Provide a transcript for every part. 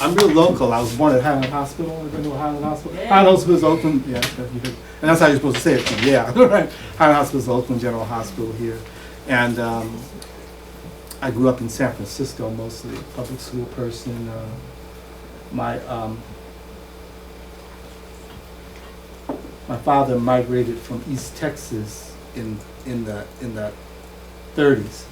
I'm real local. I was born at Highland Hospital. Everybody know what Highland Hospital? Yeah. Highland Hospital is Oakland. Yeah, and that's how you're supposed to say it. Yeah, right. Highland Hospital is Oakland General Hospital here, and I grew up in San Francisco mostly, public school person. My father migrated from East Texas in the 30s.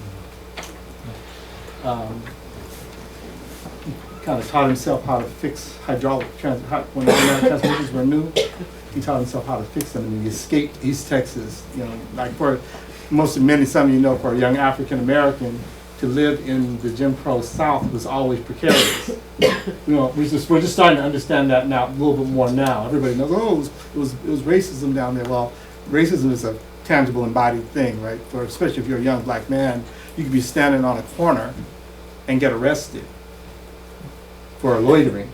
He kind of taught himself how to fix hydraulic when automatic transmissions were new. He taught himself how to fix them, and he escaped East Texas. You know, like for some of you know, for a young African American to live in the Jim Crow South was always precarious. You know, we're just starting to understand that now a little bit more now. Everybody knows, oh, it was racism down there. Well, racism is a tangible, embodied thing, right? For especially if you're a young black man, you could be standing on a corner and get arrested for loitering.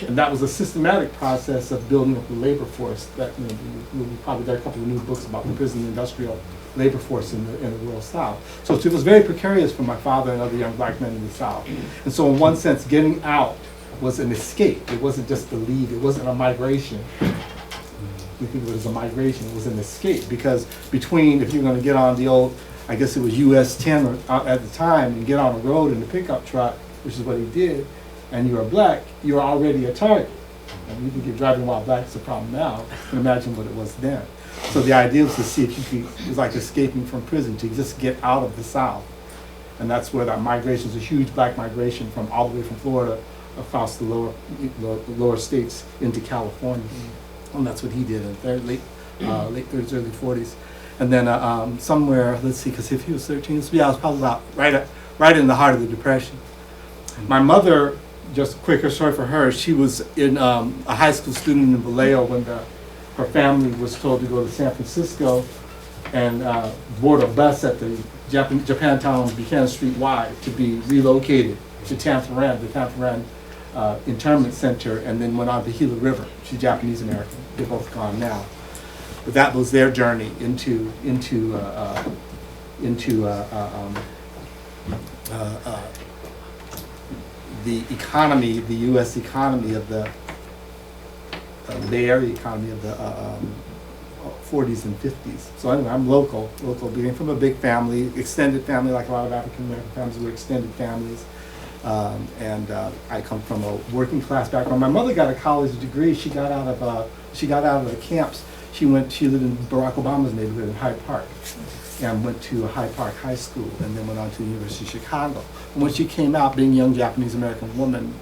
And that was a systematic process of building up the labor force. That, you know, we probably got a couple of new books about the prison industrial labor force in the rural South. So it was very precarious for my father and other young black men in the South. And so in one sense, getting out was an escape. It wasn't just to leave. It wasn't a migration. We think of it as a migration. It was an escape, because between, if you're going to get on the old, I guess it was US 10 at the time, and get on a road in a pickup truck, which is what he did, and you're black, you're already a target. And you think you're driving while black is a problem now. You can imagine what it was then. So the idea was to see if you could, it was like escaping from prison, to just get out of the South. And that's where that migration is, a huge black migration from all the way from Florida across the lower states into California. And that's what he did in the late 30s, early 40s. And then somewhere, let's see, because if he was 13, so yeah, I was probably about right in the heart of the Depression. My mother, just a quicker story for her, she was in a high school student in Vallejo when her family was told to go to San Francisco and board a bus at the Japantown Buchanan Street Y to be relocated to Tanforan, the Tanforan internment center, and then went on to Gila River. She's Japanese American. They're both gone now. But that was their journey into the economy, the U.S. economy of the Bay Area economy of the 40s and 50s. So anyway, I'm local, being from a big family, extended family, like a lot of African American families were extended families. And I come from a working class background. My mother got a college degree. She got out of the camps. She lived in Barack Obama's neighborhood in Hyde Park, and went to Hyde Park High School, and then went on to the University of Chicago. And when she came out, being a young Japanese American woman,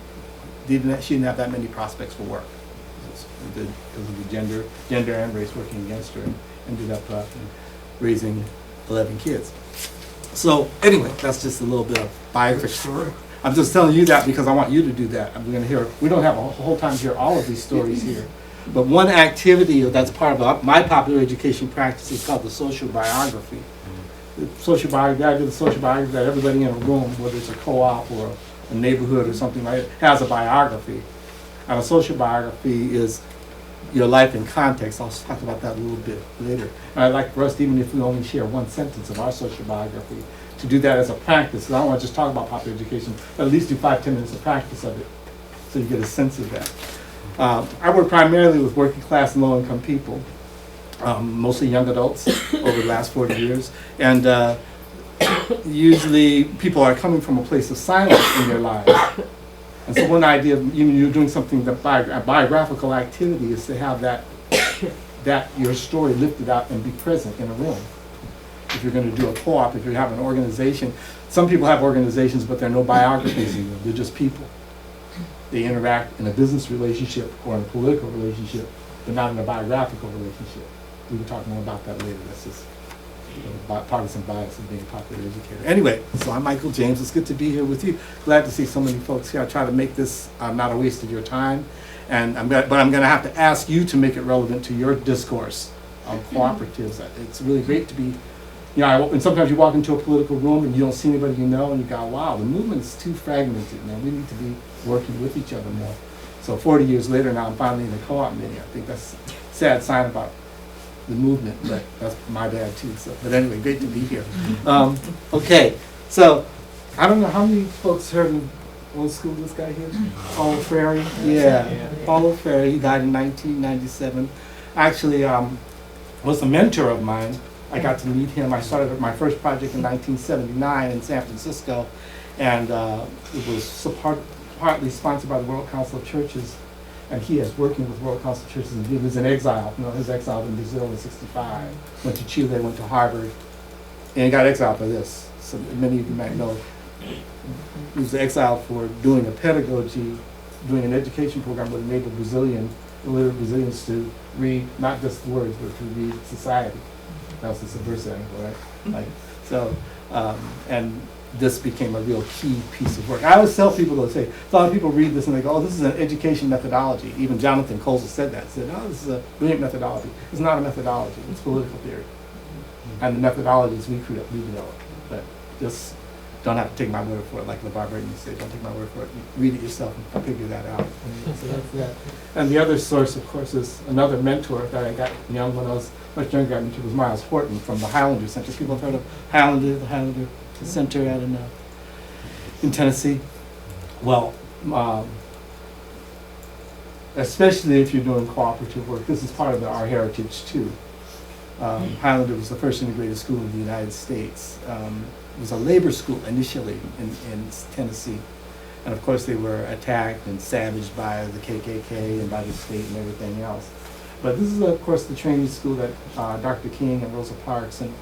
she didn't have that many prospects for work because of the gender and race working against her, and ended up raising 11 kids. So anyway, that's just a little bit of biography. I'm just telling you that because I want you to do that. I'm going to hear. We don't have a whole time to hear all of these stories here, but one activity that's part of my popular education practice is called the social biography. The social biography, the idea of the social biography, that everybody in a room, whether it's a co-op or a neighborhood or something like that, has a biography. And a social biography is your life in context. I'll talk about that a little bit later. And I'd like for us, even if we only share one sentence of our social biography, to do that as a practice. Because I don't want to just talk about popular education, but at least do 5-10 minutes of practice of it, so you get a sense of that. I work primarily with working class and low-income people, mostly young adults over the last 40 years. And usually people are coming from a place of silence in their lives. And so one idea of you're doing something, a biographical activity, is to have that your story lifted out and be present in a room. If you're going to do a co-op, if you have an organization, some people have organizations, but there are no biographies in them. They're just people. They interact in a business relationship or in a political relationship, but not in a biographical relationship. We can talk more about that later. That's just partisan bias of being a popular educator. Anyway, so I'm Michael James. It's good to be here with you. Glad to see so many folks here. I try to make this not a waste of your time, but I'm going to have to ask you to make it relevant to your discourse on cooperatives. It's really great to be. And sometimes you walk into a political room and you don't see anybody you know, and you go, wow, the movement is too fragmented, man. We need to be working with each other more. So 40 years later now, I'm finally in the co-op meeting. I think that's a sad sign about the movement, but that's my bad too. So, but anyway, great to be here. Okay, so I don't know how many folks heard of old school, this guy here, Paulo Freire. Yeah, Paulo Freire. He died in 1997. Actually, was a mentor of mine. I got to meet him. I started my first project in 1979 in San Francisco, and it was partly sponsored by the World Council of Churches. And he is working with World Council of Churches, and he was in exile. You know, his exile in Brazil in '65. Went to Chile, went to Harvard, and he got exiled for this. So many of you might know. He was exiled for doing a pedagogy, doing an education program that enabled illiterate Brazilians to read not just words, but to read society. That was the subversive angle, right? Like, so, and this became a real key piece of work. I always tell people, to say, a lot of people read this and they go, oh, this is an education methodology. Even Jonathan Colza said that. He said, oh, this is a brilliant methodology. It's not a methodology, it's political theory. And the methodologies we develop. But just don't have to take my word for it, like LeVar Burton said, don't take my word for it. You read it yourself and figure that out. So that's that. And the other source, of course, is another mentor that I got young when I was much younger, I mentored was Miles Horton from the Highlander Center. People have heard of Highlander, the Highlander Center out in Tennessee. Well, especially if you're doing cooperative work, this is part of our heritage too. Highlander was the first integrated school in the United States. It was a labor school initially in Tennessee. And of course they were attacked and savaged by the KKK and by the state and everything else. But this is of course the training school that Dr. King and Rosa Parks and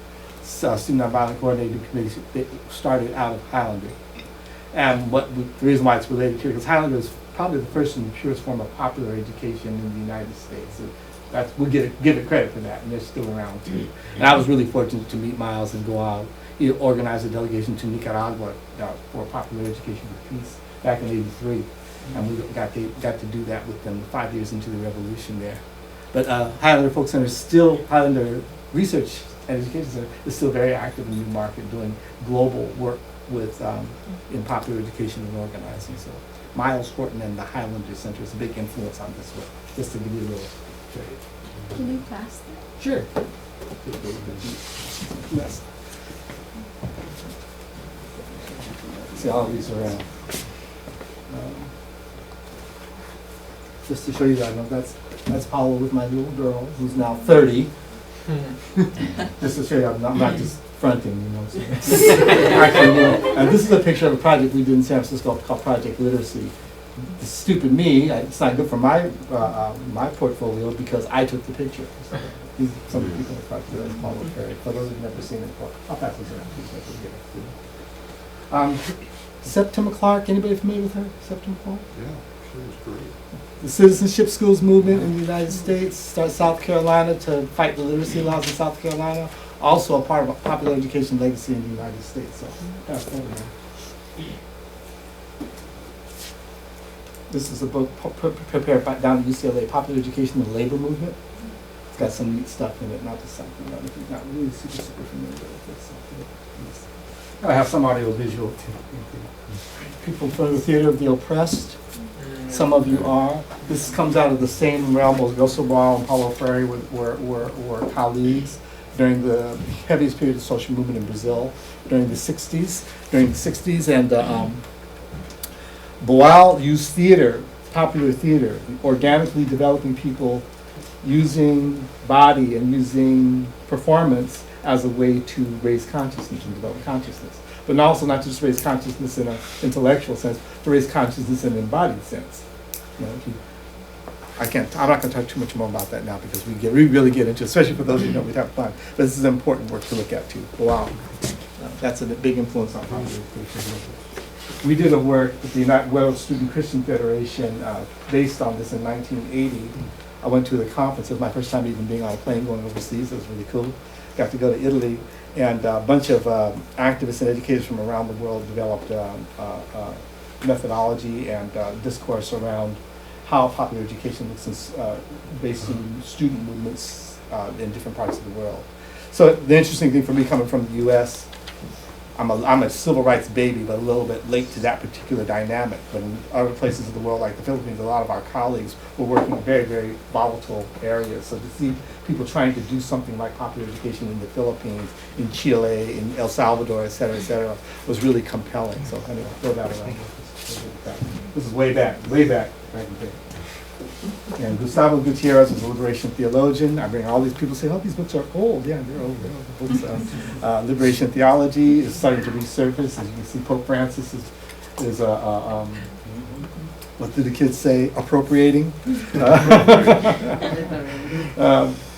Student Nonviolent Coordinating Committee they started out of Highlander. And the reason why it's related here, because Highlander is probably the first and purest form of popular education in the United States. So we'll give it credit for that, and they're still around too. And I was really fortunate to meet Miles and go out, organize a delegation to Nicaragua for popular education for peace back in '83, and we got to do that with them 5 years into the revolution there. But Highlander Folk Center is still, Highlander Research and Education Center is still very active in New Market doing global work with in popular education and organizing. So Miles Horton and the Highlander Center is a big influence on this work, just to give you a little trade. Can you pass that? Sure. Yes. See all of these around. Just to show you that, that's Paula with my little girl, who's now 30. Just to show you, I'm not just fronting, you know. So. Actually, and this is a picture of a project we did in San Francisco called Project Literacy. The stupid me, it's not good for my my portfolio because I took the picture. So these are some of the people in the project. That's Paulo Freire. For those who've never seen it before, I'll pass this around. Septima Clark, anybody familiar with her? Septima Clark? Yeah, she was great. The Citizenship Schools movement in the United States, started South Carolina to fight the literacy laws in South Carolina. Also a part of a popular education legacy in the United States. So that's that. This is a book prepared down at UCLA, Popular Education and the Labor Movement. It's got some neat stuff in it, not just something if you're not really super familiar with this. I have some audio visual too. People from the Theater of the Oppressed. Some of you are. This comes out of the same realm as Roosevelt and Paulo Freire were colleagues during the heaviest period of social movement in Brazil during the 60s. And Boal used theater, popular theater, organically developing people using body and using performance as a way to raise consciousness and develop consciousness. But also not just raise consciousness in an intellectual sense, to raise consciousness in an embodied sense. You know, I'm not going to talk too much more about that now because we really get into it, especially for those of you who know we have fun. But this is important work to look at too. Wow. That's a big influence on popular education. We did a work with the United World Student Christian Federation based on this in 1980. I went to the conference. It was my first time even being on a plane going overseas. It was really cool. Got to go to Italy, and a bunch of activists and educators from around the world developed methodology and discourse around how popular education looks based on student movements in different parts of the world. So the interesting thing for me coming from the U.S., I'm a civil rights baby, but a little bit late to that particular dynamic. But in other places of the world, like the Philippines, a lot of our colleagues were working in very, very volatile areas. So to see people trying to do something like popular education in the Philippines, in Chile, in El Salvador, et cetera, was really compelling. So anyway, throw that around. This is way back in the day. And Gustavo Gutierrez was a liberation theologian. I bring all these people say, oh, these books are old. Yeah, they're old. They're old books. Liberation theology is starting to resurface. As you can see, Pope Francis is what do the kids say? Appropriating.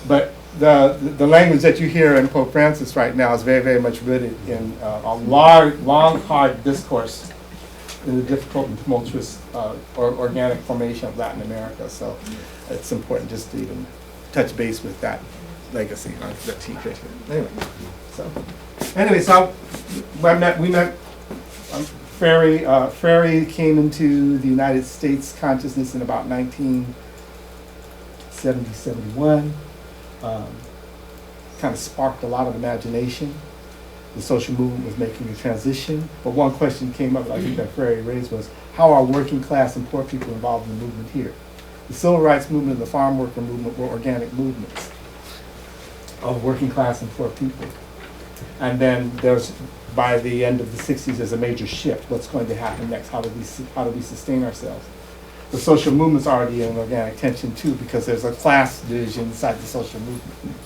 But the language that you hear in Pope Francis right now is very, very much rooted in a long, hard discourse in the difficult and tumultuous organic formation of Latin America. So it's important just to even touch base with that legacy, that teaching. Anyway, so we met Ferry came into the United States consciousness in about 1970, 71. Kind of sparked a lot of imagination. The social movement was making a transition, but one question came up that I think that Ferry raised was, how are working class and poor people involved in the movement here? The civil rights movement and the farm worker movement were organic movements of working class and poor people. And then by the end of the 60s, there's a major shift. What's going to happen next? How do we sustain ourselves? The social movement's already in organic tension too, because there's a class division inside the social movement.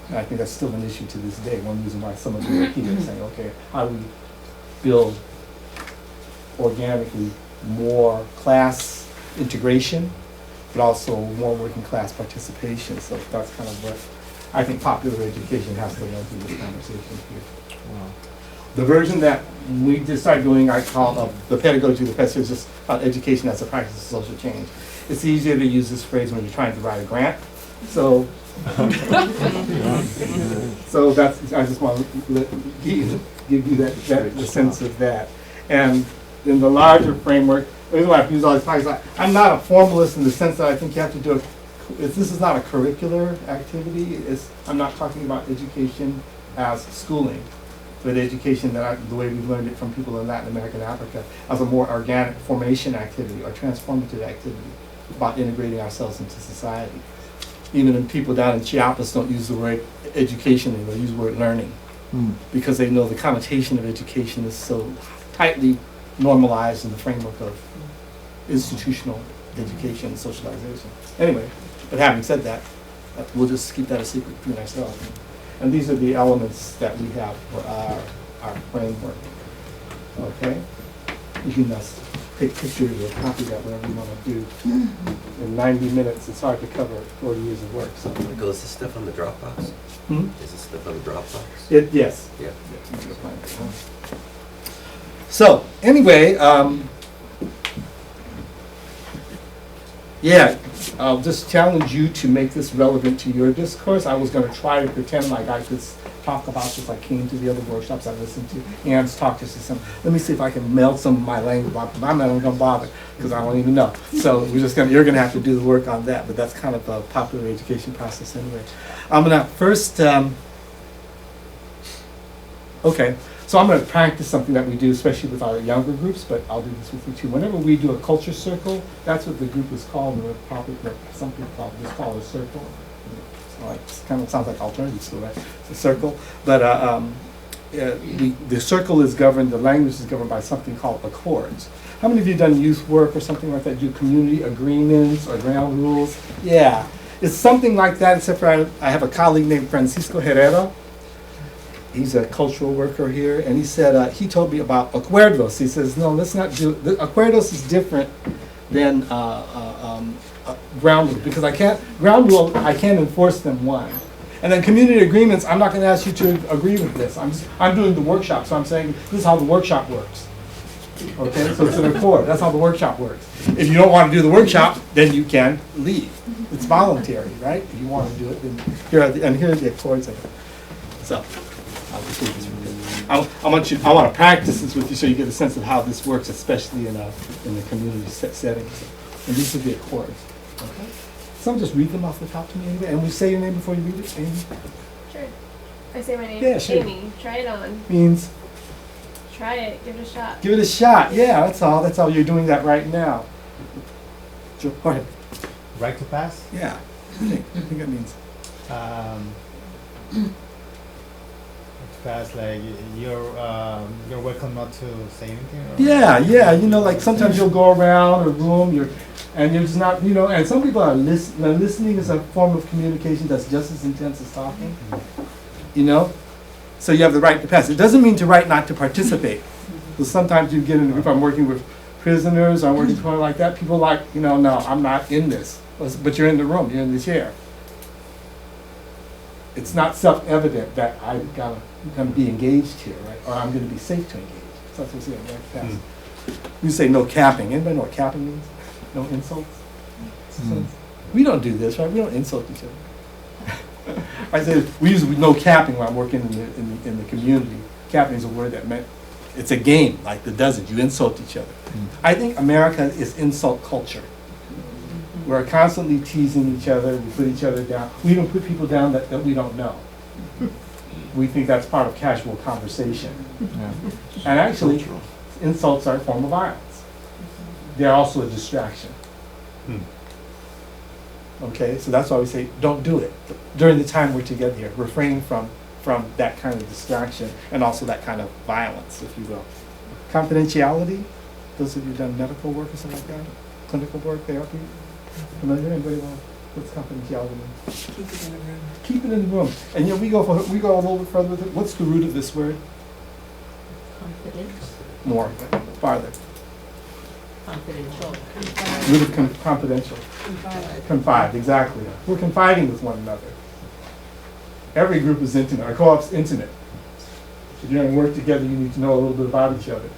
And I think that's still an issue to this day. One reason why some of you are here saying, okay, how do we build organically more class integration, but also more working class participation? So that's kind of what I think popular education has to run through this conversation here. Wow. The version that we just started doing, I call the pedagogy of the professor, is just education as a practice of social change. It's easier to use this phrase when you're trying to write a grant. So so that's, I just want to give you that the sense of that. And in the larger framework, the reason why I've used all these titles, I'm not a formalist in the sense that I think you have to do this is not a curricular activity. I'm not talking about education as schooling, but education the way we've learned it from people in Latin America and Africa, as a more organic formation activity or transformative activity about integrating ourselves into society. Even in people down in Chiapas don't use the word education, they use the word learning, because they know the connotation of education is so tightly normalized in the framework of institutional education and socialization. Anyway, but having said that, we'll just keep that a secret between ourselves. And these are the elements that we have for our framework. Okay? You can take pictures or copy that, whatever you want to do. In 90 minutes, it's hard to cover 40 years of work. So. Michael, is this stuff on the Dropbox? Is this stuff on the Dropbox? Yes. Yeah. So, anyway, I'll just challenge you to make this relevant to your discourse. I was going to try to pretend like I could talk about this. I came to the other workshops I listened to. Ann's talked to some. Let me see if I can meld some of my language. I'm not even going to bother because I don't even know. So you're going to have to do the work on that. But that's kind of a popular education process anyway. I'm going to first. Okay. So I'm going to practice something that we do, especially with our younger groups, but I'll do this with you too. Whenever we do a culture circle, that's what the group is called, or probably some people call it, a circle. It kind of sounds like alternative school, right? It's a circle. But the circle is governed, the language is governed by something called accords. How many of you have done youth work or something like that, do community agreements or ground rules? Yeah, it's something like that, except for I have a colleague named Francisco Herrera. He's a cultural worker here, and he said, he told me about acuerdos. He says, no, let's not do, acuerdos is different than ground rules, because ground rules, I can't enforce them, one. And then community agreements, I'm not gonna ask you to agree with this. I'm doing the workshop, so I'm saying, this is how the workshop works. Okay, so it's an accord, that's how the workshop works. If you don't wanna do the workshop, then you can leave. It's voluntary, right? If you wanna do it, then here are the accords. So. I want to practice this with you so you get a sense of how this works, especially in the community setting. And these are the accords. Okay. Someone just read them off the top to me anyway. And we say your name before you read it, Amy. Sure. I say my name. Yeah, sure. Amy. Try it on. Means Try it. Give it a shot. Give it a shot. Yeah, that's all. That's all. You're doing that right now. Joe, go ahead. Right to pass? Yeah. What do you think that means? Right to pass, like you're welcome not to say anything. Or? Yeah, yeah. You know, like sometimes you'll go around a room, and you're just not, you know, and some people are listening. Listening is a form of communication that's just as intense as talking. You know? So you have the right to pass. It doesn't mean to right not to participate. Because sometimes you get in a group, I'm working with prisoners, I'm working with people like that, people like, you know, no, I'm not in this. But you're in the room, you're in the chair. It's not self-evident that I'm gonna be engaged here, right? Or I'm gonna be safe to engage. So that's what we're saying, right to pass. You say no capping. Anybody know what capping means? No insults? So we don't do this, right? We don't insult each other. I say we use no capping when I'm working in the community. Capping is a word that meant it's a game, like the doesn't. You insult each other. I think America is insult culture. We're constantly teasing each other. We put each other down. We even put people down that we don't know. We think that's part of casual conversation. Yeah. And actually, insults are a form of violence. They're also a distraction. Okay, so that's why we say don't do it during the time we're together here. Refrain from that kind of distraction and also that kind of violence, if you will. Confidentiality. Those of you who've done medical work or something like that, clinical work, therapy. Familiar? Anybody know what's confidentiality mean? Keep it in a room. Keep it in the room. And you know, we go a little bit further with it. What's the root of this word? Confidence. More farther. Confidential. Root of confidential. Confide, exactly. We're confiding with one another. Every group is intimate. Our co-op's intimate. If you're going to work together, you need to know a little bit about each other.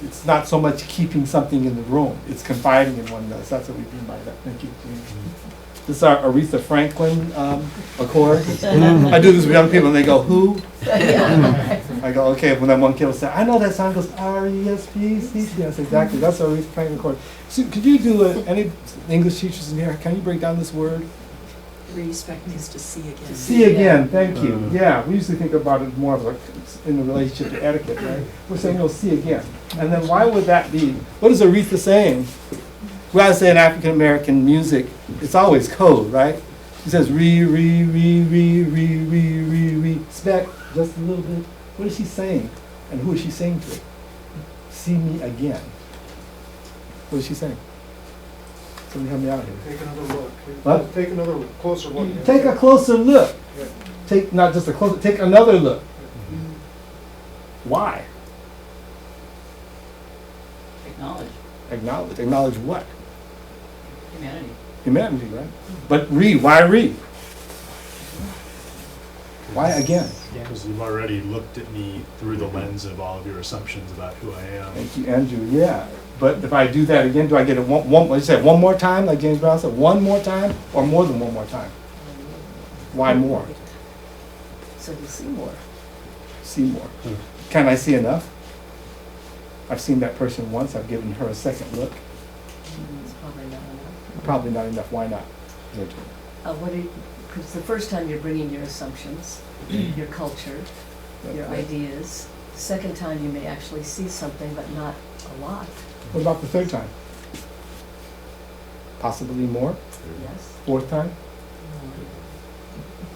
It's not so much keeping something in the room, it's confiding in one another. So that's what we mean by that. Thank you. This is our Aretha Franklin accord. I do this with young people and they go, who? I go, okay, when that one kid will say, I know that song goes R-E-S-P-C-T. I say, exactly, that's our Aretha Franklin accord. So could you do any English teachers in here, can you break down this word? Respect means to see again. See again, thank you. Yeah, we usually think about it more of like in the relationship to etiquette, right? We're saying, no, see again. And then why would that be? What is Aretha saying? We gotta say in African American music, it's always code, right? She says, respect, just a little bit. What is she saying? And who is she saying to? See me again. What is she saying? Somebody help me out here. Take another look. What? Take another closer look. Take a closer look. Yeah. Take not just a closer, take another look. Why? Acknowledge Acknowledge. Acknowledge what? humanity. Humanity, right? But why re? Why again? Because you've already looked at me through the lens of all of your assumptions about who I am. Thank you, Andrew. Yeah. But if I do that again, do I get it one more time, like James Brown said, one more time, or more than one more time? Why more? So you see more. See more. Can I see enough? I've seen that person once. I've given her a second look. It's probably not enough. Probably not enough. Why not? Because the first time you're bringing your assumptions, your culture, your ideas. The second time you may actually see something, but not a lot. What about the third time? Possibly more? Yes. Fourth time?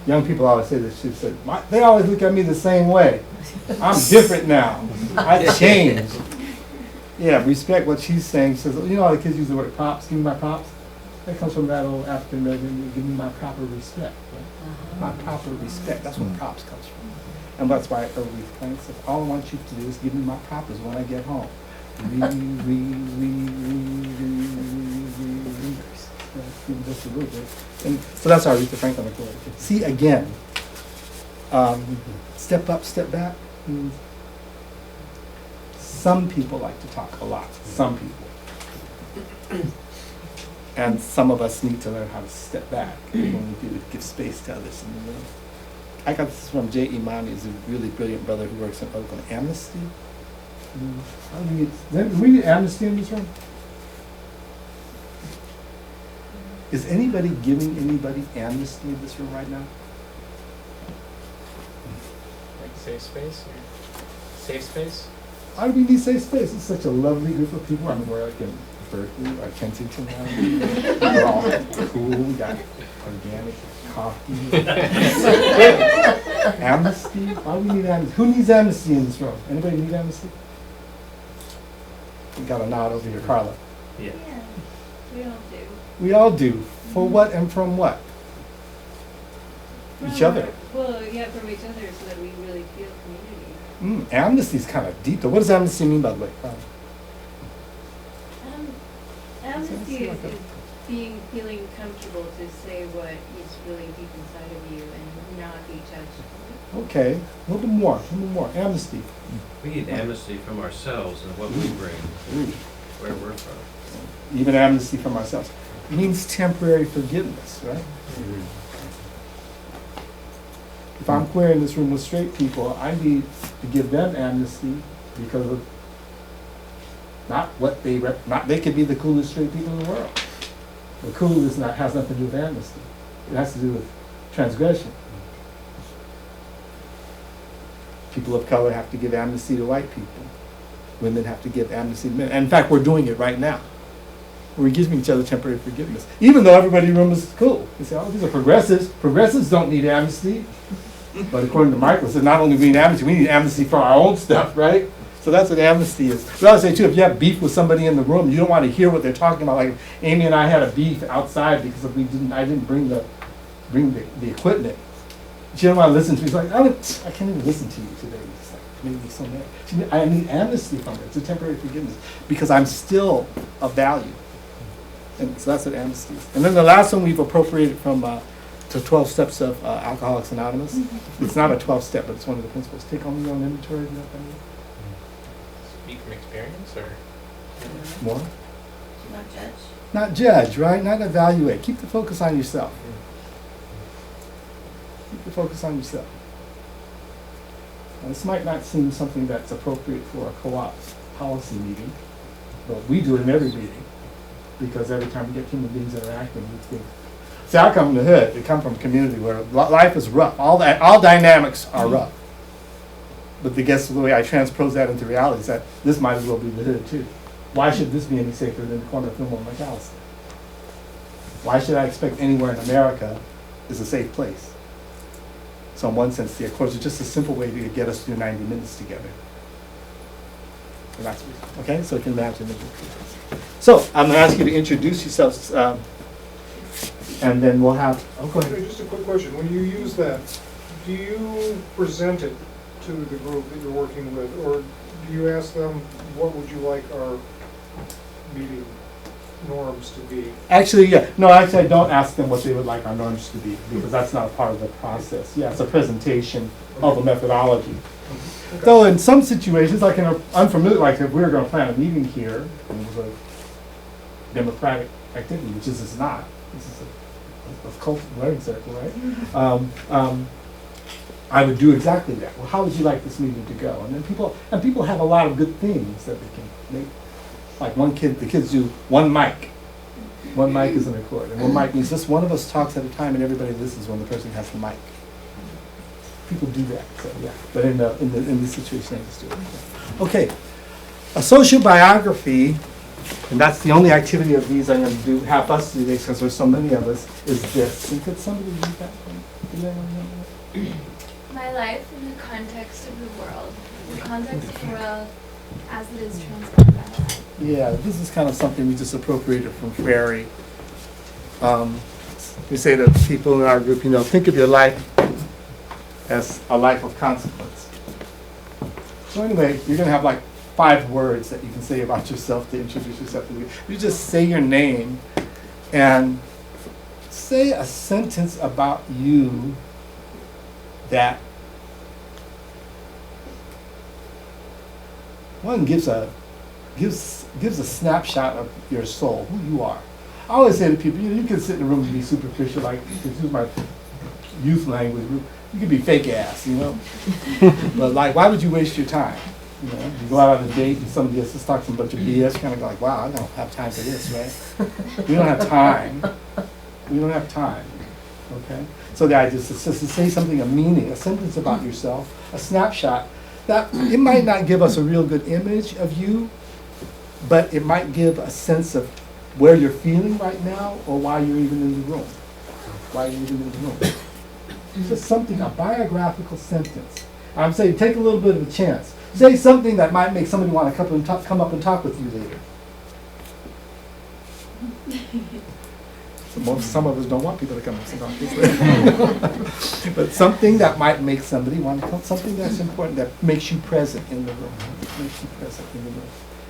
Young people always say this. She said, they always look at me the same way. I'm different now. I changed. Yeah, respect what she's saying. She says, you know how the kids use the word props? Give me my props. That comes from that old African American, give me my proper respect. Right? My proper respect. That's where props comes from. And that's why Aretha Franklin says, all I want you to do is give me my propers when I get home. Just a little bit. And so that's our Aretha Franklin accord. See again. Step up, step back. Some people like to talk a lot. Some people. And some of us need to learn how to step back when we do give space to others in the room. I got this from J. Imani, who's a really brilliant brother who works in Oakland. Amnesty? Do we need amnesty in this room? Is anybody giving anybody amnesty in this room right now? Like safe space? safe space? Why do we need safe space? It's such a lovely group of people. I mean, we're like in Berkeley or Kensington now. We're all cool. We got organic coffee. Amnesty? Why do we need amnesty? Who needs amnesty in this room? Anybody need amnesty? You got a nod over here, Carla. Yeah. Yeah, we all do. We all do. For what and from what? Each other. Well, yeah, from each other so that we really feel community. Amnesty's kind of deep though. What does amnesty mean, by the way? Amnesty is feeling comfortable to say what is really deep inside of you and not be judged. Okay, a little bit more, a little more. Amnesty. We need amnesty from ourselves and what we bring, where we're from. Even amnesty from ourselves. It means temporary forgiveness, right? If I'm queer in this room with straight people, I need to give them amnesty because of not what they not they could be the coolest straight people in the world. The cool is not has nothing to do with amnesty. It has to do with transgression. People of color have to give amnesty to white people. Women have to give amnesty to men. And in fact, we're doing it right now. We're giving each other temporary forgiveness. Even though everybody in the room is cool. You say, oh, these are progressives. Progressives don't need amnesty. But according to Michael, it said not only do we need amnesty, we need amnesty for our own stuff, right? So that's what amnesty is. But I would say too, if you have beef with somebody in the room, you don't want to hear what they're talking about. Like Amy and I had a beef outside because I didn't bring the equipment. She didn't want to listen to me. She's like, I can't even listen to you today. It's like, made me so mad. I need amnesty from her. It's a temporary forgiveness because I'm still of value. And so that's what amnesty is. And then the last one we've appropriated from to 12 steps of Alcoholics Anonymous. It's not a 12-step, but it's one of the principles. Take only your own inventory. You know what I mean? Speak from experience or? More? Not judge. Not judge, right? Not evaluate. Keep the focus on yourself. Keep the focus on yourself. Now, this might not seem something that's appropriate for a co-op policy meeting, but we do it in every meeting because every time we get human beings interacting, we think. See, I come from the hood. We come from a community where life is rough. All dynamics are rough. But the way I transpose that into reality is that this might as well be the hood too. Why should this be any safer than the corner of Fillmore and McAllister? Why should I expect anywhere in America is a safe place? So in one sense, the Accords are just a simple way to get us through 90 minutes together. So that's okay. So you can imagine. So I'm going to ask you to introduce yourselves, and then we'll have. Oh, go ahead. Just a quick question. When you use that, do you present it to the group that you're working with, or do you ask them what would you like our meeting norms to be? Actually, yeah. No, actually, I don't ask them what they would like our norms to be because that's not a part of the process. Yeah, it's a presentation of a methodology. Okay. Though in some situations, like in an unfamiliar, like if we were going to plan a meeting here, and it was a democratic activity, which this is not. This is a cultural learning circle, right? I would do exactly that. Well, how would you like this meeting to go? And then people have a lot of good things that they can make. Like the kids do one mic. One mic is an accord. And one mic means just one of us talks at a time and everybody listens when the person has the mic. People do that, so yeah. But in this situation, I just do it. Okay, a social biography, and that's the only activity of these I'm going to have us do this because there's so many of us, is this. And could somebody read that for me? My life in the context of the world. The context of the world as it is transformed by my life. Yeah, this is kind of something we just appropriated from Ferry. We say to people in our group, think of your life as a life of consequence. So anyway, you're going to have like 5 words that you can say about yourself to introduce yourself to you. You just say your name and say a sentence about you that one gives a snapshot of your soul, who you are. I always say to people, you can sit in a room and be superficial, like, to use my youth language, you can be fake ass, But like, why would you waste your time? You go out on a date and somebody else just talks some bunch of BS, kind of go like, wow, I don't have time for this, right? We don't have time. We don't have time, okay? So the idea is to say something of meaning, a sentence about yourself, a snapshot that, it might not give us a real good image of you, but it might give a sense of where you're feeling right now or why you're even in the room. Why you're even in the room. Just something, a biographical sentence. I'm saying take a little bit of a chance. Say something that might make somebody want to come up and talk with you later. Some of us don't want people to come up and talk with us later. But something that might make somebody want to come, something that's important, that makes you present in the room. Makes you present in the room.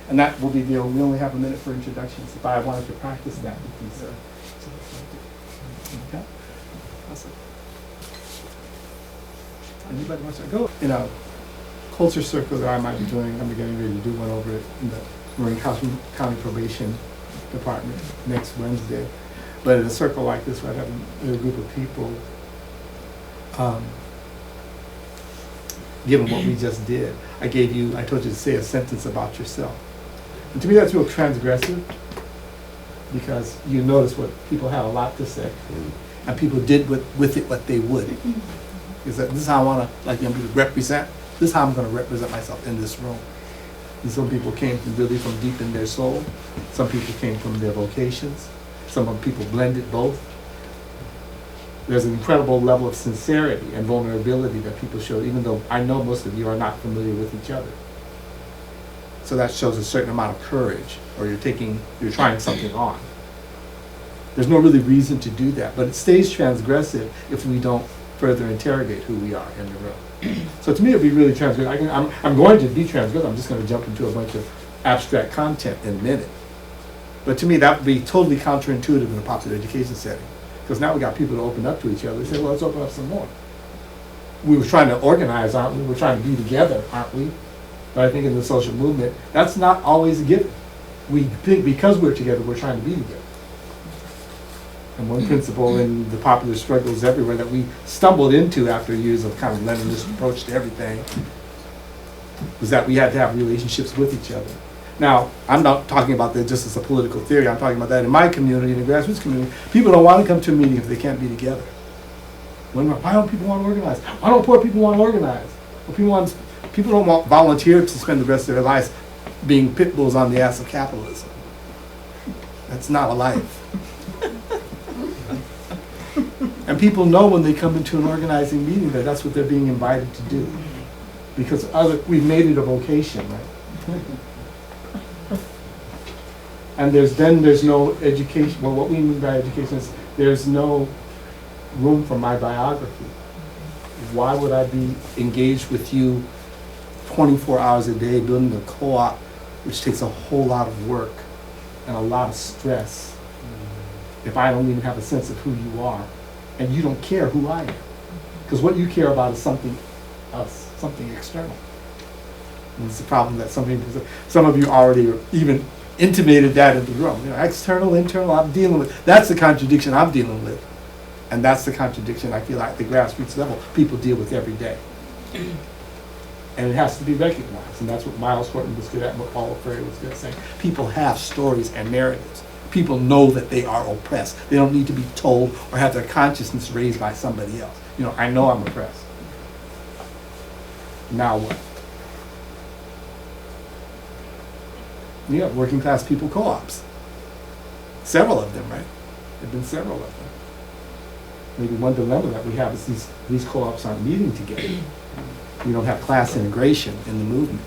And that will be the, we only have a minute for introductions. If I wanted to practice that with these, okay? Awesome. Anybody wants to go? In a culture circle that I might be doing, I'm getting ready to do one over in the Marin County Probation Department next Wednesday. But in a circle like this, where I have a group of people, given what we just did, I told you to say a sentence about yourself. And to me, that's real transgressive, because you notice what people have a lot to say, and people did with it what they would. Is that this is how I want to, like, represent? This is how I'm going to represent myself in this room. And some people came from really from deep in their soul. Some people came from their vocations. Some people blended both. There's an incredible level of sincerity and vulnerability that people show, even though I know most of you are not familiar with each other. So that shows a certain amount of courage, or you're trying something on. There's no really reason to do that, but it stays transgressive if we don't further interrogate who we are in the room. So to me, it'd be really transgressive. I'm going to be transgressive. I'm just going to jump into a bunch of abstract content in a minute. But to me, that would be totally counterintuitive in a popular education setting, because now we got people to open up to each other. They say, well, let's open up some more. We were trying to organize, aren't we? We're trying to be together, aren't we? But I think in the social movement, that's not always a given. We think because we're together, we're trying to be together. And one principle in the popular struggles everywhere that we stumbled into after years of kind of Leninist approach to everything was that we had to have relationships with each other. Now, I'm not talking about that just as a political theory. I'm talking about that in my community, in the grassroots community. People don't want to come to a meeting if they can't be together. Why don't people want to organize? Why don't poor people want to organize? Well, people don't want volunteers to spend the rest of their lives being pit bulls on the ass of capitalism. That's not a life. And people know when they come into an organizing meeting that that's what they're being invited to do. Because we've made it a vocation, right? And there's no education. Well, what we mean by education is there's no room for my biography. Why would I be engaged with you 24 hours a day building a co-op, which takes a whole lot of work and a lot of stress, if I don't even have a sense of who you are, and you don't care who I am? Because what you care about is something else, something external. And it's the problem that some of you already even intimated that in the room. External, internal, I'm dealing with. That's the contradiction I'm dealing with. And that's the contradiction I feel like at the grassroots level people deal with every day. And it has to be recognized. And that's what Miles Horton was good at, and what Paulo Freire was good at saying. People have stories and narratives. People know that they are oppressed. They don't need to be told or have their consciousness raised by somebody else. I know I'm oppressed. Now what? You have working class people co-ops. Several of them, right? There have been several of them. Maybe one dilemma that we have is these co-ops aren't meeting together. We don't have class integration in the movement.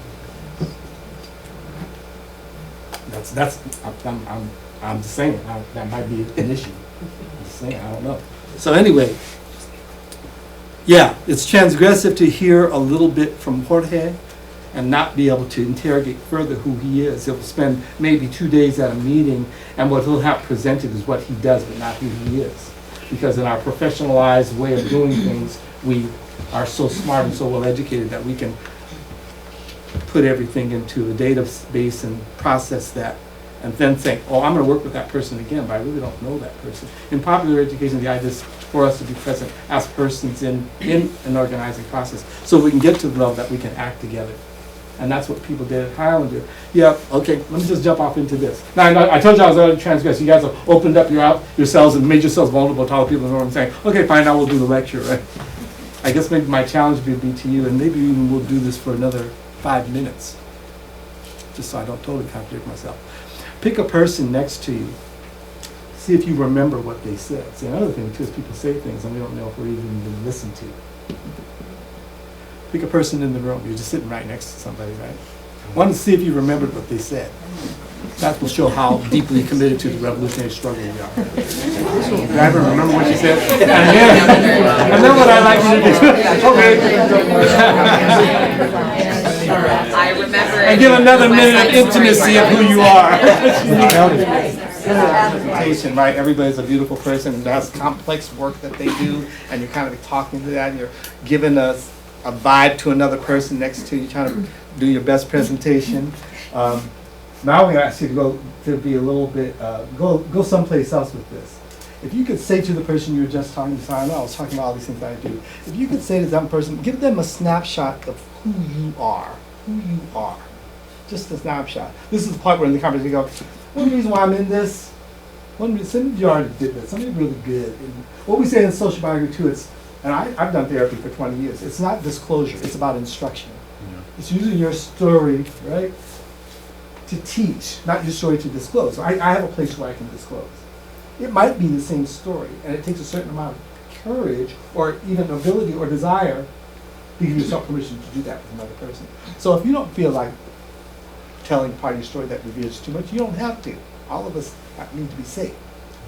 I'm just saying, that might be an issue. I'm just saying, I don't know. So anyway, yeah, it's transgressive to hear a little bit from Jorge and not be able to interrogate further who he is. He'll spend maybe 2 days at a meeting, and what he'll have presented is what he does, but not who he is. Because in our professionalized way of doing things, we are so smart and so well educated that we can put everything into a database and process that, and then think, oh, I'm going to work with that person again, but I really don't know that person. In popular education, the idea is for us to be present as persons in an organizing process, so we can get to the level that we can act together. And that's what people did at Highlander. Yeah, okay, let me just jump off into this. Now, I told you I was already transgressed. You guys have opened up yourselves and made yourselves vulnerable to all the people in the room saying, okay, fine, now we'll do the lecture, right? I guess maybe my challenge would be to you, and maybe even we'll do this for another 5 minutes, just so I don't totally contradict myself. Pick a person next to you. See if you remember what they said. See, another thing too is people say things and we don't know if we're even being listened to. Pick a person in the room. You're just sitting right next to somebody, right? I want to see if you remembered what they said. That will show how deeply committed to the revolutionary struggle we are. Driver, remember what you said? And then what I like you to do. Okay. I remember. And give another minute of intimacy of who you are. Presentation, right? Everybody's a beautiful person and has complex work that they do, and you're kind of talking to that, and you're giving a vibe to another person next to you, trying to do your best presentation. Now we ask you to go to be a little bit, go someplace else with this. If you could say to the person you were just talking to, I know I was talking about all these things I do. If you could say to that person, give them a snapshot of who you are, just a snapshot. This is the part where in the conversation you go, one reason why I'm in this, one reason, some of you already did this, something really good. And what we say in social biography too, it's, and I've done therapy for 20 years, it's not disclosure, it's about instruction. Yeah. It's using your story, right, to teach, not your story to disclose. So I have a place where I can disclose. It might be the same story, and it takes a certain amount of courage or even ability or desire to give yourself permission to do that with another person. So if you don't feel like telling part of your story that reveals too much, you don't have to. All of us need to be safe.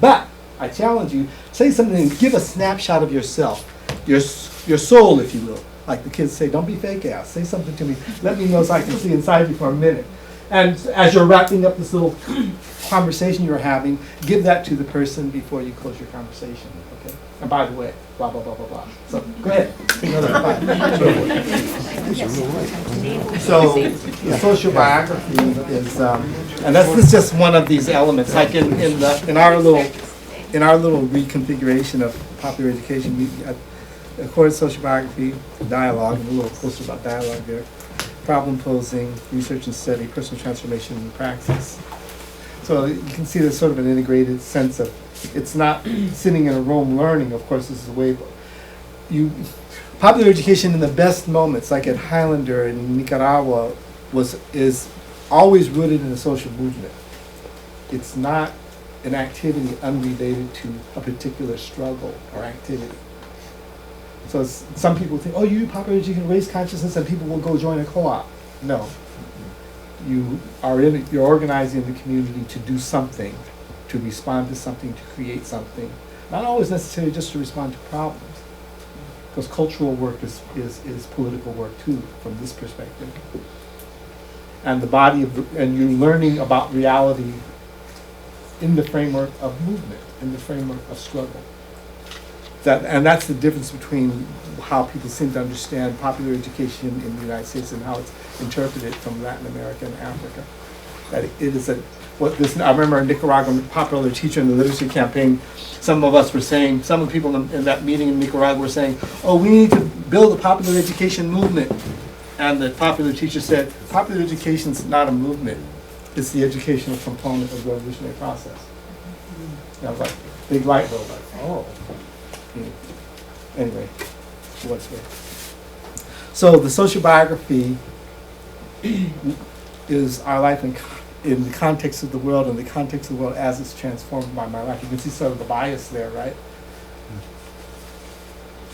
But I challenge you, say something and give a snapshot of yourself, your soul, if you will. Like the kids say, don't be fake ass. Say something to me. Let me know so I can see inside you for a minute. And as you're wrapping up this little conversation you're having, give that to the person before you close your conversation. Okay? And by the way, blah, blah, blah, blah, blah. So go ahead. Take another 5. So the social biography is, and this is just one of these elements. Like in our little reconfiguration of popular education, we accorded social biography, dialogue, and a little closer about dialogue there. Problem posing, research and study, personal transformation and praxis. So you can see there's sort of an integrated sense of, it's not sitting in a room learning, of course this is a way, popular education in the best moments, like at Highlander in Nicaragua, is always rooted in a social movement. It's not an activity unrelated to a particular struggle or activity. So some people think, oh, you do popular education, raise consciousness, and people will go join a co-op. No. You're organizing the community to do something, to respond to something, to create something. Not always necessarily just to respond to problems. Because cultural work is political work too, from this perspective. And and you're learning about reality in the framework of movement, in the framework of struggle. And that's the difference between how people seem to understand popular education in the United States and how it's interpreted from Latin America and Africa. That it is I remember a Nicaraguan popular teacher in the literacy campaign, some of us were saying, some of the people in that meeting in Nicaragua were saying, oh, we need to build a popular education movement. And the popular teacher said, popular education is not a movement, it's the educational component of the revolutionary process. And I was like, big light bulb, like, oh. Anyway, what's here? So the social biography is our life in the context of the world, and the context of the world as it's transformed by my life. You can see sort of the bias there, right?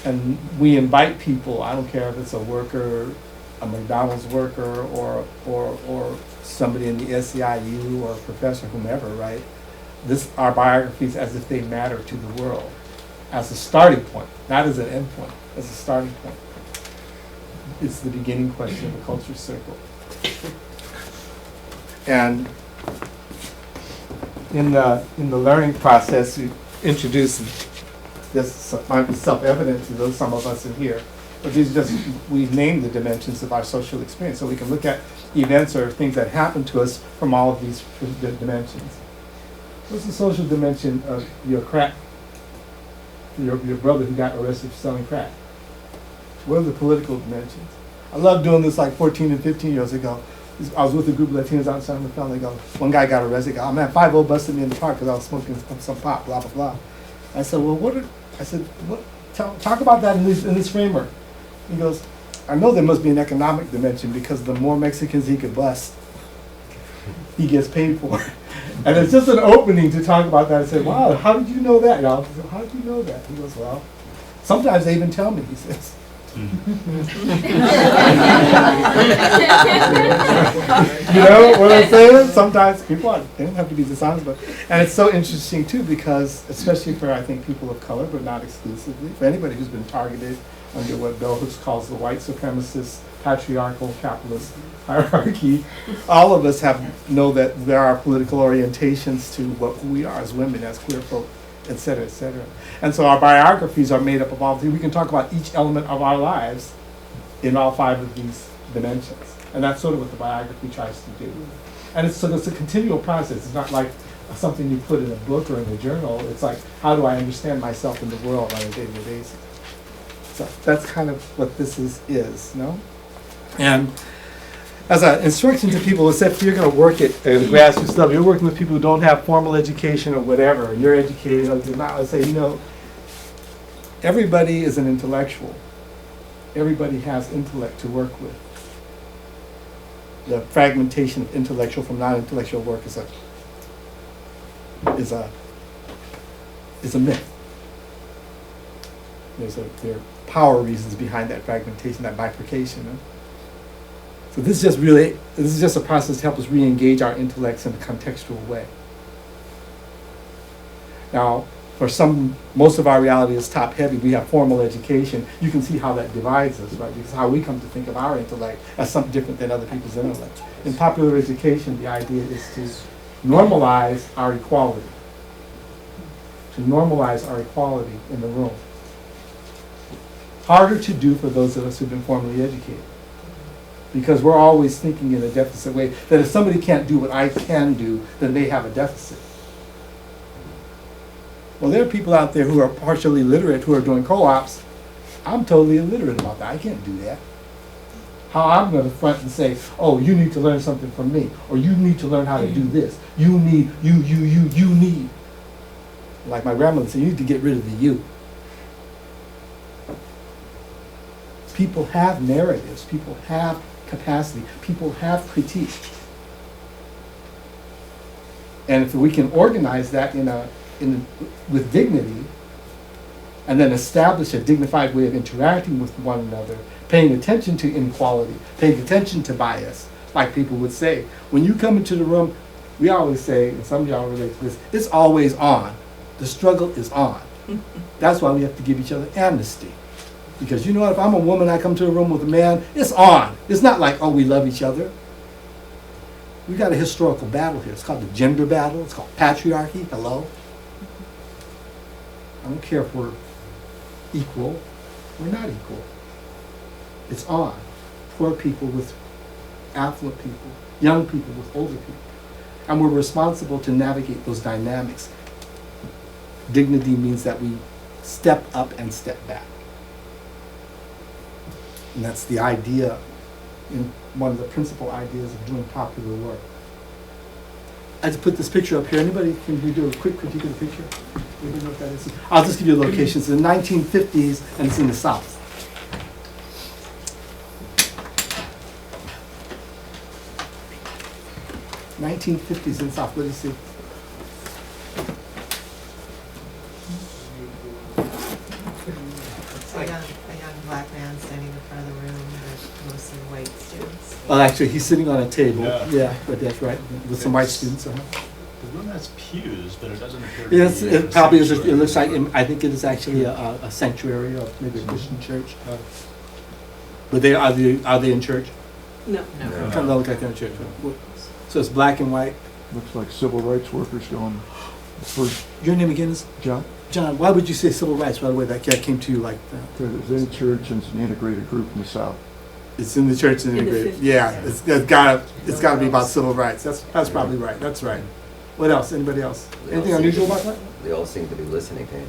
And we invite people, I don't care if it's a worker, a McDonald's worker, or somebody in the SEIU, or a professor, whomever, right? Our biographies as if they matter to the world. As a starting point, not as an end point, as a starting point. It's the beginning question of a culture circle. And in the learning process, we introduce this might be self-evident to those some of us in here, but these we've named the dimensions of our social experience, so we can look at events or things that happen to us from all of these dimensions. What's the social dimension of your crack? Your brother who got arrested for selling crack. What are the political dimensions? I love doing this like 14 and 15 years ago. I was with a group of Latinos out in San Rafael, and they go, one guy got arrested, oh man, 5-0 busted me in the park because I was smoking some pot, blah, blah, blah. I said, well, talk about that in this framework. He goes, I know there must be an economic dimension because the more Mexicans he could bust, he gets paid for. And it's just an opening to talk about that. I said, wow, how did you know that, y'all? I said, how did you know that? He goes, well, sometimes they even tell me, he says. You know what I'm saying? Sometimes people are, they don't have to be dishonest, but, and it's so interesting too because, especially for I think people of color, but not exclusively, for anybody who's been targeted under what Bell Hooks calls the white supremacist, patriarchal, capitalist hierarchy, all of us know that there are political orientations to who we are as women, as queer folk, et cetera, et cetera. And so our biographies are made up of all things. We can talk about each element of our lives in all 5 of these dimensions. And that's sort of what the biography tries to do. And it's a continual process. It's not like something you put in a book or in a journal. It's like, how do I understand myself in the world on a day-to-day basis? So that's kind of what this is, no? And as an instruction to people, except if you're going to work at the grassroots level, you're working with people who don't have formal education or whatever, and you're educated, I say, everybody is an intellectual. Everybody has intellect to work with. The fragmentation of intellectual from non-intellectual work is a myth. There are power reasons behind that fragmentation, that bifurcation. Huh? So this is just a process to help us re-engage our intellects in a contextual way. Now, for most of our reality is top-heavy. We have formal education. You can see how that divides us, right? Because how we come to think of our intellect as something different than other people's intellect. In popular education, the idea is to normalize our equality. To normalize our equality in the room. Harder to do for those of us who've been formally educated. Because we're always thinking in a deficit way, that if somebody can't do what I can do, then they have a deficit. Well, there are people out there who are partially literate who are doing co-ops. I'm totally illiterate about that. I can't do that. How I'm going to front and say, oh, you need to learn something from me, or you need to learn how to do this. You need. Like my grandmother said, you need to get rid of the you. People have narratives. People have capacity. People have critique. And if we can organize that with dignity, and then establish a dignified way of interacting with one another, paying attention to inequality, paying attention to bias, like people would say. When you come into the room, we always say, and some of y'all relate to this, it's always on. The struggle is on. That's why we have to give each other amnesty. Because you know what, if I'm a woman, I come to a room with a man, it's on. It's not like, oh, we love each other. We got a historical battle here. It's called the gender battle. It's called patriarchy. Hello? I don't care if we're equal. We're not equal. It's on. Poor people with affluent people, young people with older people. And we're responsible to navigate those dynamics. Dignity means that we step up and step back. And that's the idea, one of the principal ideas of doing popular work. I just put this picture up here. Anybody, can we do a quick critique of the picture? Anybody know what that is? I'll just give you a location. It's in the 1950s and it's in the South. 1950s in the South. What do you see? A young black man standing in front of the room with mostly white students. Well, actually, he's sitting on a table. Yeah. But that's right. With some white students. The room has pews, but it doesn't appear to Yes, be it probably is. It sanctuary. looks like, I think it is actually a sanctuary or maybe a Christian church. But are they in church? No. Kind of look like they're in church. So it's black and white. Looks like civil rights workers going first. Your name again is? John, John, why would you say civil rights right away? That came to you like that? because it's in church and it's an integrated group in the South. It's in the church and In the integrated. 50s. Yeah, it's gotta be about civil rights. That's probably right. That's right. What else? Anybody else? Anything unusual about that? They all seem to be listening to him.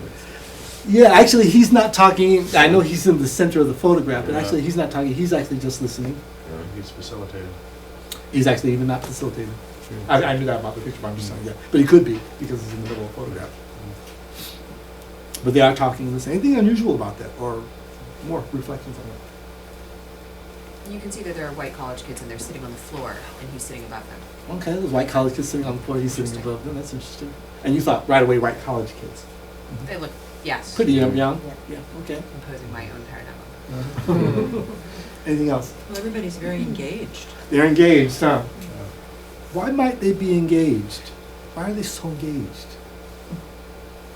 Yeah, actually, he's not talking. I know he's in the center of the photograph, but Yeah. actually, he's not talking. He's actually just listening. He's facilitated. He's actually even not facilitating. I knew that about the picture, but I'm just saying, yeah. But he could be, because he's in the middle of the photograph. But they are talking in this. Anything unusual about that, or more reflections on that? You can see that there are white college kids and they're sitting on the floor and he's sitting above them. Okay, there's white college kids sitting on the floor, he's sitting above them, that's interesting. And you thought right away white college kids? They look, yes, Pretty young, Yeah. okay. imposing my own paradigm. Anything else? Well, everybody's very engaged. They're engaged, huh? Why might they be engaged? Why are they so engaged?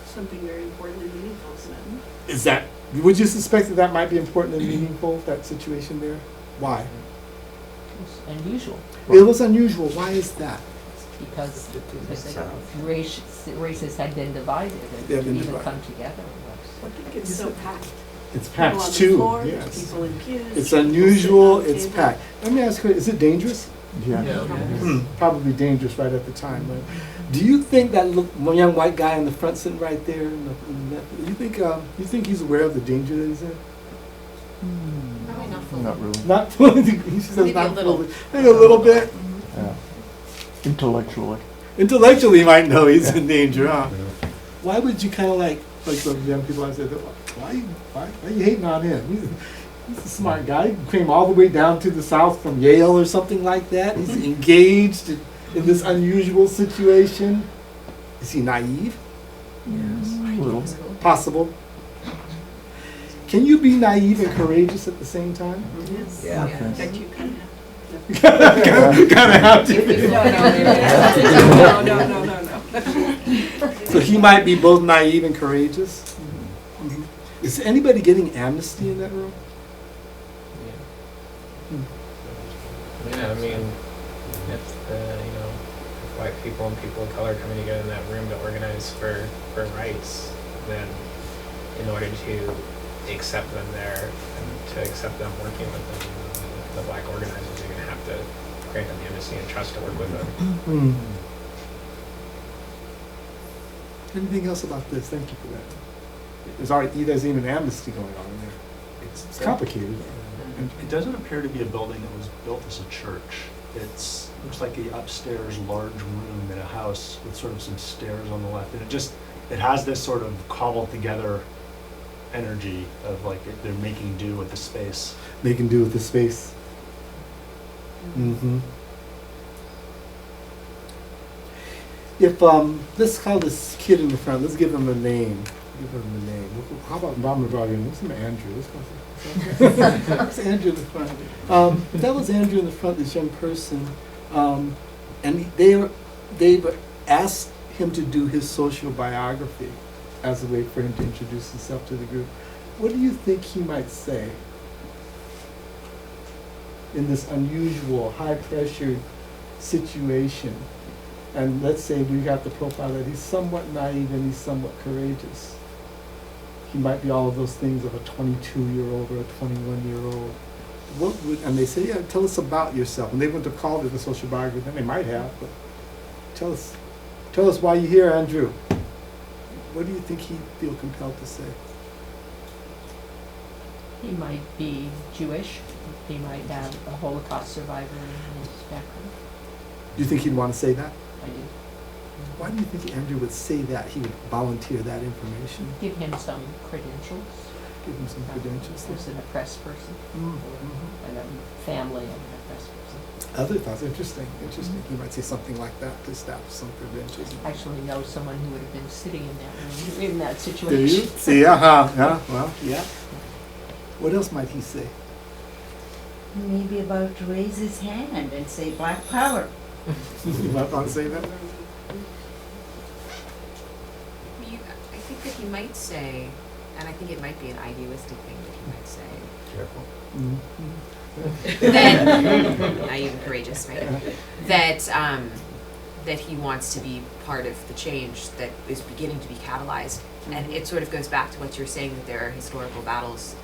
Something very important and meaningful to them. Is that, would you suspect that that might be important and meaningful, that situation there? Why? It's unusual It was unusual, why is that? because races had been divided and They had to been even divided. come together was. I think it's so packed. It's People on packed the too, floor, yes. people in pews. It's people unusual, sitting it's on packed. Let me ask you, is it dangerous? Yeah. Probably dangerous right at the time, right? Do you think that young white guy in the front sitting right there, you think he's aware of the danger that he's in? Probably not fully. Not really. Not fully, he says Maybe a not little. fully. Maybe a little bit. Yeah. Intellectually. Intellectually, he might know he's in danger, huh? Why would you kind of like some young people I said, why are you hating on him? He's a smart guy. He came all the way down to the South from Yale or something like that. He's engaged in this unusual situation. Is he naive? Yes. A little. Possible. Can you be naive and courageous at the same time? Yes. Yeah. In fact, you kind of Kind of have to. No. So he might be both naive and courageous. Is anybody getting amnesty in that room? Yeah, I mean, if white people and people of color coming together in that room to organize for rights, then in order to accept them there and to accept them working with them, the black organizers are going to have to grant them amnesty and trust to work with them. Anything else about this? Thank you for that. There's even amnesty going on in there. It's complicated. And it doesn't appear to be a building that was built as a church. Looks like the upstairs large room in a house with sort of some stairs on the left. And it has this sort of cobbled together energy of like they're making do with the space. Making do with the space. Mm-hmm. If let's call this kid in the front. Let's give him a name. Give him a name. How about Bob McGraw? What's his name? Andrew. Let's go. It's Andrew in the front. If that was Andrew in the front, this young person, and they asked him to do his social biography as a way for him to introduce himself to the group. What do you think he might say in this unusual, high-pressured situation? And let's say we got the profile that he's somewhat naive and he's somewhat courageous. He might be all of those things of a 22-year-old or a 21-year-old. And they say, yeah, tell us about yourself. And they went to call it the social biography, then they might have, but tell us why you're here, Andrew. What do you think he'd feel compelled to say? He might be Jewish. He might have a Holocaust survivor in his background. Do you think he'd want to say that? I do. Why do you think Andrew would say that? He would volunteer that information? Give him some credentials. Give him some credentials? As an oppressed person, and a family of an oppressed person. Other thoughts, interesting. He might say something like that to establish some credentials. Actually know someone who would have been sitting in that room, in that Do situation. you? See, yeah, well, yeah. What else might he say? Maybe about to raise his hand and say Black Power. You might want to say that? I think that he might say, and I think it might be an idealistic thing that he might say. Careful. That naive and courageous, right? That he wants to be part of the change that is beginning to be catalyzed, and it sort of goes back to what you're saying, that there are historical battles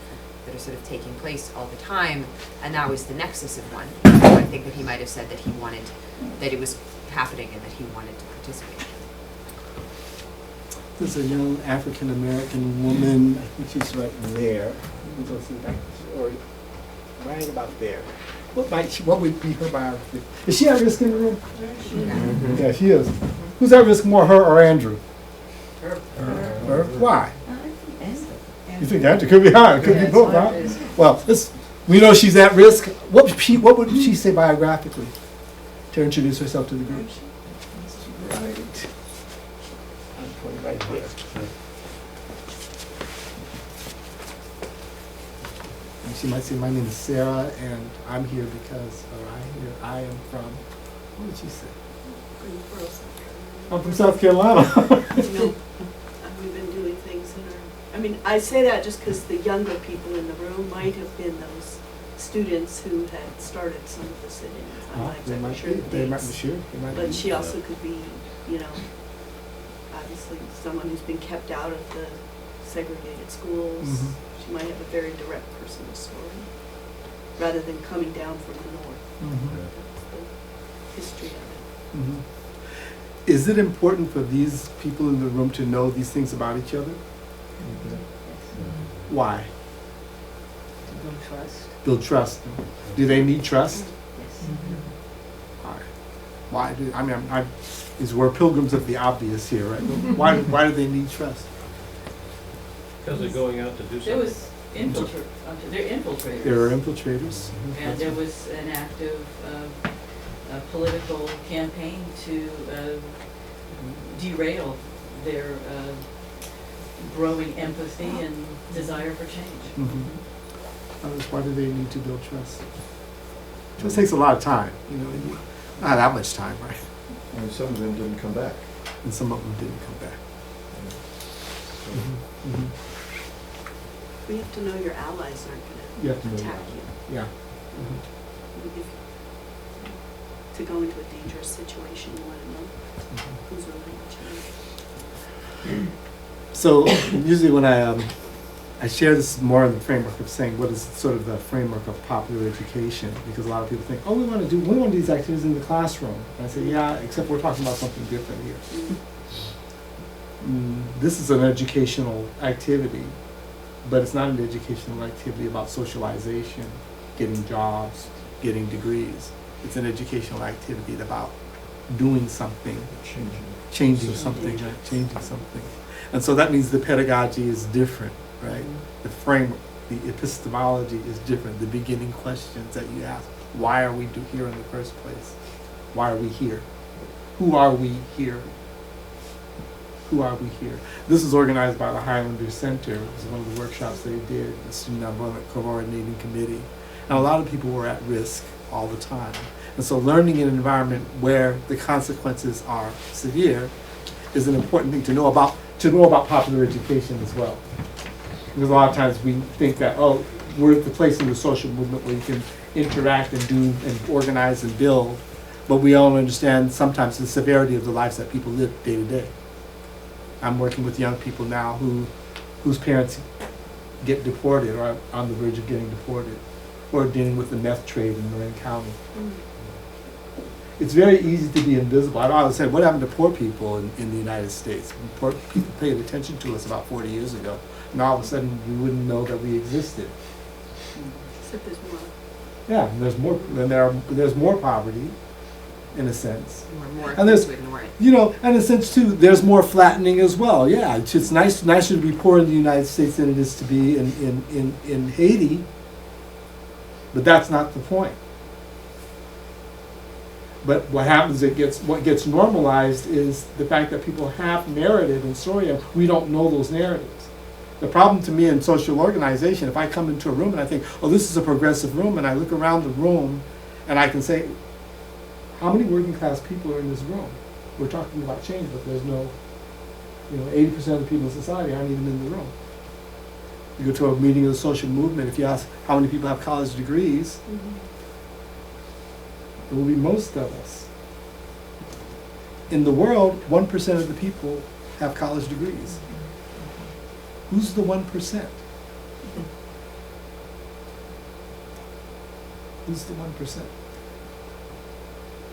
that are sort of taking place all the time, and that was the nexus of one. So I think that he might have said that he wanted, that it was happening and that he wanted to participate. There's a young African-American woman, I think she's right there. Or right about there. What would be her biography? Is she at risk in the room? Yeah, she is. Who's at risk more, her or Andrew? Her. Why? I You think that? It could be hard, it could Yeah, be it's both, hard, huh? it's- Well, we know she's at risk. What would she say biographically to introduce herself to the group? Right. I'm putting right there. And she might say, my name is Sarah, and I'm here because, or I am from, what did she say? I'm from South Carolina. We've been doing things in our, I mean, I say that just because the younger people in the room might have been those students who had started some of the sit-ins. I'm not They exactly might sure be, the they might be dates. sure, they might be. But she also could be, you know, obviously someone who's been kept out of the segregated schools. Mhm. She might have a very direct personal story, rather than coming down from the north. Mhm. That's the history of it. Mhm. Is it important for these people in the room to know these things about each other? Why? To build trust. Build trust. Do they need trust? Yes. Why? Why do, I mean, these we're pilgrims of the obvious here, right? Why do they need trust? Because they're going out to do something. There was they're infiltrators. There are infiltrators. And there was an active political campaign to derail their growing empathy and desire for change. Mhm. Why do they need to build trust? Trust takes a lot of time, you know, not that much time, right? And some of them didn't come back. And some of them didn't come back. Mhm. Mhm. We have to know your allies aren't You have to going know to your attack you. Yeah. To go into a dangerous situation, you want to know who's really watching you. So usually when I share this more in the framework of saying what is sort of the framework of popular education, because a lot of people think, oh, we want to do these activities in the classroom. And I say, yeah, except we're talking about something different here. This is an educational activity, but it's not an educational activity about socialization, getting jobs, getting degrees. It's an educational activity about doing something, changing something. And so that means the pedagogy is different, right? The framework, the epistemology is different. The beginning questions that you ask, why are we here in the first place? Why are we here? Who are we here? Who are we here? This is organized by the Highlander Center. It was one of the workshops they did, the Student Nonviolent Coordinating Committee. And a lot of people were at risk all the time. And so learning in an environment where the consequences are severe is an important thing to know about popular education as well. Because a lot of times we think that, oh, we're at the place in the social movement where you can interact and do and organize and build, but we don't understand sometimes the severity of the lives that people live day to day. I'm working with young people now whose parents get deported or are on the verge of getting deported, or dealing with the meth trade in Marin County. It's very easy to be invisible. I always said, what happened to poor people in the United States? Poor people paid attention to us about 40 years ago, and all of a sudden we wouldn't know that we existed. Except there's more. Yeah, and there's more poverty, in a sense. More And there's, to ignore it. you know, and in a sense too, there's more flattening as well. Yeah, it's nicer to be poor in the United States than it is to be in Haiti, but that's not the point. But what happens, what gets normalized is the fact that people have narrative and story, and we don't know those narratives. The problem to me in social organization, if I come into a room and I think, oh, this is a progressive room, and I look around the room and I can say, how many working class people are in this room? We're talking about change, but there's no, 80% of the people in society aren't even in the room. You go to a meeting of the social movement, if you ask how many people have college degrees, it will be most of us. In the world, 1% of the people have college degrees. Who's the 1%? Who's the 1%?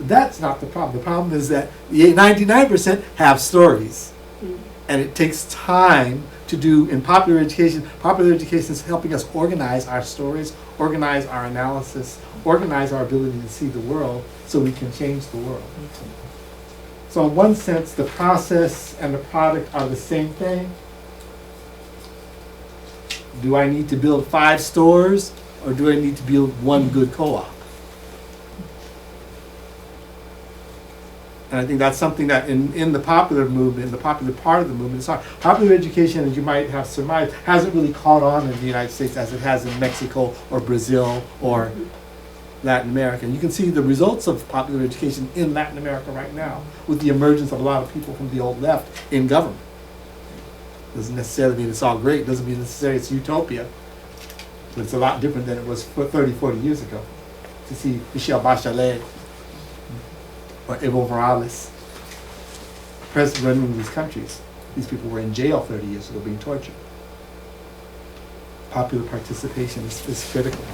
That's not the problem. The problem is that the 99% have stories. And it takes time to do in popular education. Popular education is helping us organize our stories, organize our analysis, organize our ability to see the world so we can change the world. So in one sense, the process and the product are the same thing. Do I need to build 5 stores, or do I need to build one good co-op? And I think that's something that in the popular movement, the popular part of the movement, it's hard. Popular education, as you might have surmised, hasn't really caught on in the United States as it has in Mexico or Brazil or Latin America. And you can see the results of popular education in Latin America right now with the emergence of a lot of people from the old left in government. Doesn't necessarily mean it's all great, doesn't mean necessarily it's utopia, but it's a lot different than it was 30, 40 years ago. To see Michelle Bachelet or Evo Morales, president running these countries. These people were in jail 30 years ago being tortured. Popular participation is critical.